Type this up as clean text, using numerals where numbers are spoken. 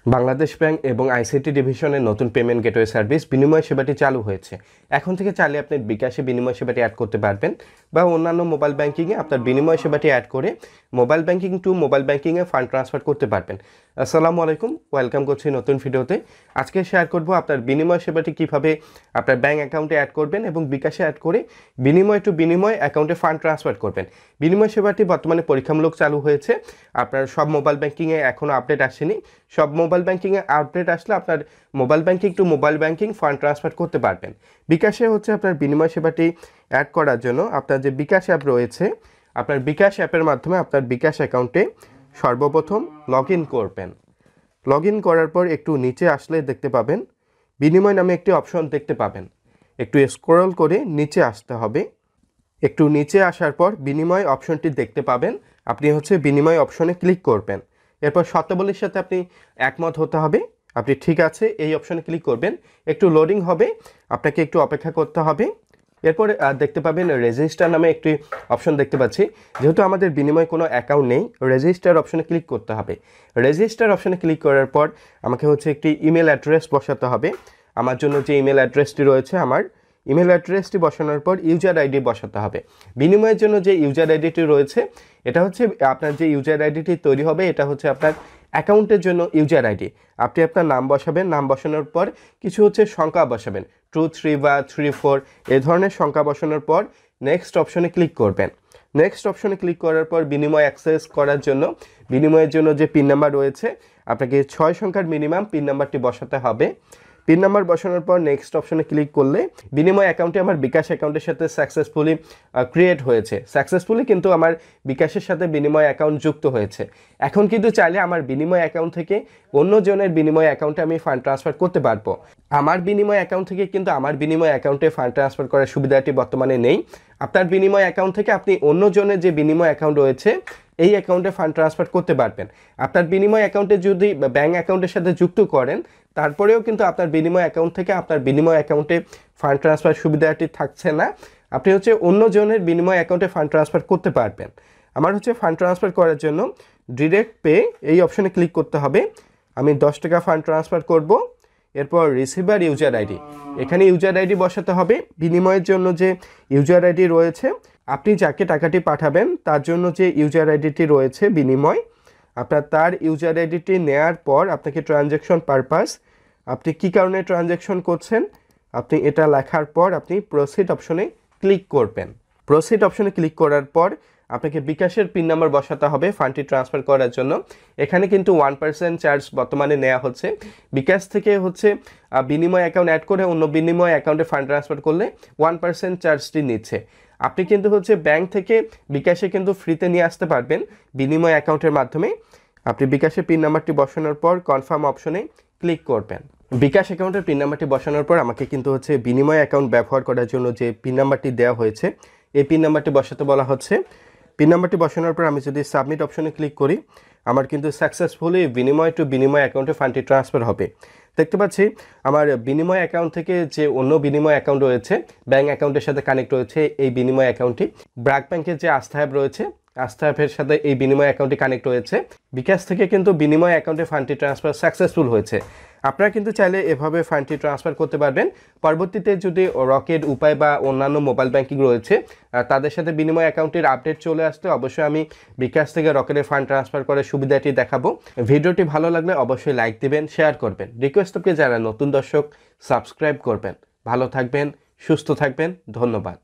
Bangladesh bank এবং ICT ডিভিশনের নতুন পেমেন্ট গেটওয়ে সার্ভিস বিনিময় সেবাটি চালু হয়েছে। এখন থেকে চাইলে আপনি বিকাশে বিনিময় সেবাটি অ্যাড করতে পারবেন বা অন্যান্য মোবাইল ব্যাংকিংয়ে আপনার বিনিময় সেবাটি অ্যাড করে মোবাইল ব্যাংকিং টু মোবাইল ব্যাংকিংয়ে ফান্ড ট্রান্সফার করতে পারবেন। আসসালামু আলাইকুম, ওয়েলকাম করছি নতুন ভিডিওতে। আজকে শেয়ার করব আপনার বিনিময় সেবাটি কীভাবে আপনার ব্যাংক অ্যাকাউন্টে অ্যাড করবেন এবং বিকাশে অ্যাড করে বিনিময় টু বিনিময় অ্যাকাউন্টে ফান্ড ট্রান্সফার করবেন। বিনিময় সেবাটি বর্তমানে পরীক্ষামূলক চালু হয়েছে। আপনার সব মোবাইল ব্যাংকিংয়ে এখনও আপডেট আসেনি। সব মোবাইল ব্যাংকিংয়ে আপডেট আসলে আপনার mobile banking to mobile banking fund transfer করতে পারবেন। বিকাশে হচ্ছে আপনার বিনিময় সেবাটি অ্যাড করার জন্য আপনার যে বিকাশ অ্যাপ রয়েছে, আপনার বিকাশ অ্যাপের মাধ্যমে আপনার বিকাশ অ্যাকাউন্টে সর্বপ্রথম লগ ইন করবেন। লগ ইন করার পর একটু নিচে আসলে দেখতে পাবেন বিনিময় নামে একটি অপশন দেখতে পাবেন। একটু স্ক্রল করে নিচে আসতে হবে। একটু নিচে আসার পর বিনিময় অপশনটি দেখতে পাবেন। আপনি হচ্ছে বিনিময় অপশনে ক্লিক করবেন। এরপর শর্তাবলীর সাথে আপনি একমত হতে হবে। আপনি ঠিক আছে এই অপশনে ক্লিক করবেন। একটু লোডিং হবে, আপনাকে একটু অপেক্ষা করতে হবে। এরপর দেখতে পাবেন রেজিস্টার নামে একটি অপশন দেখতে পাচ্ছি। যেহেতু আমাদের বিনিময় কোনো অ্যাকাউন্ট নেই, রেজিস্টার অপশনে ক্লিক করতে হবে। রেজিস্টার অপশনে ক্লিক করার পর আমাকে হচ্ছে একটি ইমেল অ্যাড্রেস বসাতে হবে। আমার জন্য যে ইমেল অ্যাড্রেসটি রয়েছে, আমার ইমেল অ্যাড্রেসটি বসানোর পর ইউজার আইডি বসাতে হবে। বিনিময়ের জন্য যে ইউজার আইডিটি রয়েছে, এটা হচ্ছে আপনার যে ইউজার আইডিটি তৈরি হবে, এটা হচ্ছে আপনার অ্যাকাউন্টের জন্য ইউজার আইডি। আপনি আপনার নাম বসাবেন, নাম বসানোর পর কিছু হচ্ছে সংখ্যা বসাবেন, 2 3 বা 3 4 এই ধরনের সংখ্যা বসানোর পর নেক্সট অপশনে ক্লিক করবেন। নেক্সট অপশনে ক্লিক করার পর বিনিময় অ্যাক্সেস করার জন্য বিনিময়ের জন্য যে পিন নাম্বার রয়েছে, আপনাকে 6 সংখ্যার মিনিমাম পিন নাম্বারটি বসাতে হবে। পিন নাম্বার বসানোর পর নেক্সট অপশনে ক্লিক করলে বিনিময় অ্যাকাউন্টে আমার বিকাশ অ্যাকাউন্টের সাথে সাকসেসফুলি ক্রিয়েট হয়েছে। সাকসেসফুলি কিন্তু আমার বিকাশের সাথে বিনিময় অ্যাকাউন্ট যুক্ত হয়েছে। এখন কিন্তু চাইলে আমার বিনিময় অ্যাকাউন্ট থেকে অন্যজনের বিনিময় অ্যাকাউন্টে আমি ফান্ড ট্রান্সফার করতে পারবো। আমার বিনিময় অ্যাকাউন্ট থেকে কিন্তু আমার বিনিময় অ্যাকাউন্টে ফান্ড ট্রান্সফার করার সুবিধাটি বর্তমানে নেই। আপনার বিনিময় অ্যাকাউন্ট থেকে আপনি অন্যজনের যে বিনিময় অ্যাকাউন্ট রয়েছে এই অ্যাকাউন্টে ফান্ড ট্রান্সফার করতে পারবেন। আপনার বিনিময় অ্যাকাউন্টে যদি ব্যাঙ্ক অ্যাকাউন্টের সাথে যুক্ত করেন, তারপরেও কিন্তু আপনার বিনিময় অ্যাকাউন্ট থেকে আপনার বিনিময় অ্যাকাউন্টে ফান্ড ট্রান্সফার সুবিধাটি থাকছে না। আপনি হচ্ছে অন্যজনের বিনিময় অ্যাকাউন্টে ফান্ড ট্রান্সফার করতে পারবেন। আমার হচ্ছে ফান্ড ট্রান্সফার করার জন্য ডিরেক্ট পে এই অপশনে ক্লিক করতে হবে। আমি 10 টাকা ফান্ড ট্রান্সফার করব। এরপর রিসিভার ইউজার আইডি, এখানে ইউজার আইডি বসাতে হবে। বিনিময়ের জন্য যে ইউজার আইডি রয়েছে, আপনি যাকে টাকাটি পাঠাবেন তার জন্য যে ইউজার আইডিটি রয়েছে বিনিময়, আপনার তার ইউজার আইডিটি নেয়ার পর আপনাকে ট্রানজ্যাকশন পারপাস, আপনি কী কারণে ট্রানজ্যাকশন করছেন, আপনি এটা লেখার পর আপনি প্রসিড অপশনে ক্লিক করবেন। প্রসিড অপশনে ক্লিক করার পর আপনাকে বিকাশের পিন নাম্বার বসাতে হবে ফান্ডটি ট্রান্সফার করার জন্য। এখানে কিন্তু 1% চার্জ বর্তমানে নেওয়া হচ্ছে। বিকাশ থেকে হচ্ছে বিনিময় অ্যাকাউন্ট অ্যাড করে অন্য বিনিময় অ্যাকাউন্টে ফান্ড ট্রান্সফার করলে 1% চার্জটি নিচ্ছে। আপনি কিন্তু হচ্ছে ব্যাংক থেকে বিকাশে কিন্তু ফ্রিতে নিয়ে আসতে পারবেন বিনিময় অ্যাকাউন্টের মাধ্যমে। আপনি বিকাশের পিন নাম্বারটি বসানোর পর কনফার্ম অপশনে ক্লিক করবেন। বিকাশ অ্যাকাউন্টের পিন নাম্বারটি বসানোর পর আমাকে কিন্তু হচ্ছে বিনিময় অ্যাকাউন্ট ব্যবহার করার জন্য যে পিন নাম্বারটি দেওয়া হয়েছে, এই পিন নাম্বারটি বসাতে বলা হচ্ছে। পিন নাম্বারটি বসানোর পর আমি যদি সাবমিট অপশনে ক্লিক করি, আমার কিন্তু সাকসেসফুলি বিনিময় টু বিনিময় অ্যাকাউন্টে ফান্ডটি ট্রান্সফার হবে। দেখতে পাচ্ছি আমার বিনিময় অ্যাকাউন্ট থেকে যে অন্য বিনিময় অ্যাকাউন্ট রয়েছে, ব্যাঙ্ক অ্যাকাউন্টের সাথে কানেক্ট রয়েছে এই বিনিময় অ্যাকাউন্টটি। ব্র্যাক ব্যাংকের যে আস্থা অ্যাপ রয়েছে, আস্থা অ্যাপের সাথে এই বিনিময় অ্যাকাউন্টটি কানেক্ট রয়েছে। বিকাশ থেকে কিন্তু বিনিময় অ্যাকাউন্টে ফান্ডটি ট্রান্সফার সাকসেসফুল হয়েছে। আপনারা কিন্তু চাইলে এভাবে ফান্ডটি ট্রান্সফার করতে পারবেন। পরবর্তীতে যদি রকেট, উপায় বা অন্যান্য মোবাইল ব্যাংকিং রয়েছে তাদের সাথে বিনিময় অ্যাকাউন্টের আপডেট চলে আসতে অবশ্যই আমি বিকাশ থেকে রকেটের ফান্ড ট্রান্সফার করার সুবিধাটি দেখাবো। ভিডিওটি ভালো লাগলে অবশ্যই লাইক দিবেন, শেয়ার করবেন। রিকোয়েস্ট আপনি যারা নতুন দর্শক সাবস্ক্রাইব করবেন। ভালো থাকবেন, সুস্থ থাকবেন, ধন্যবাদ।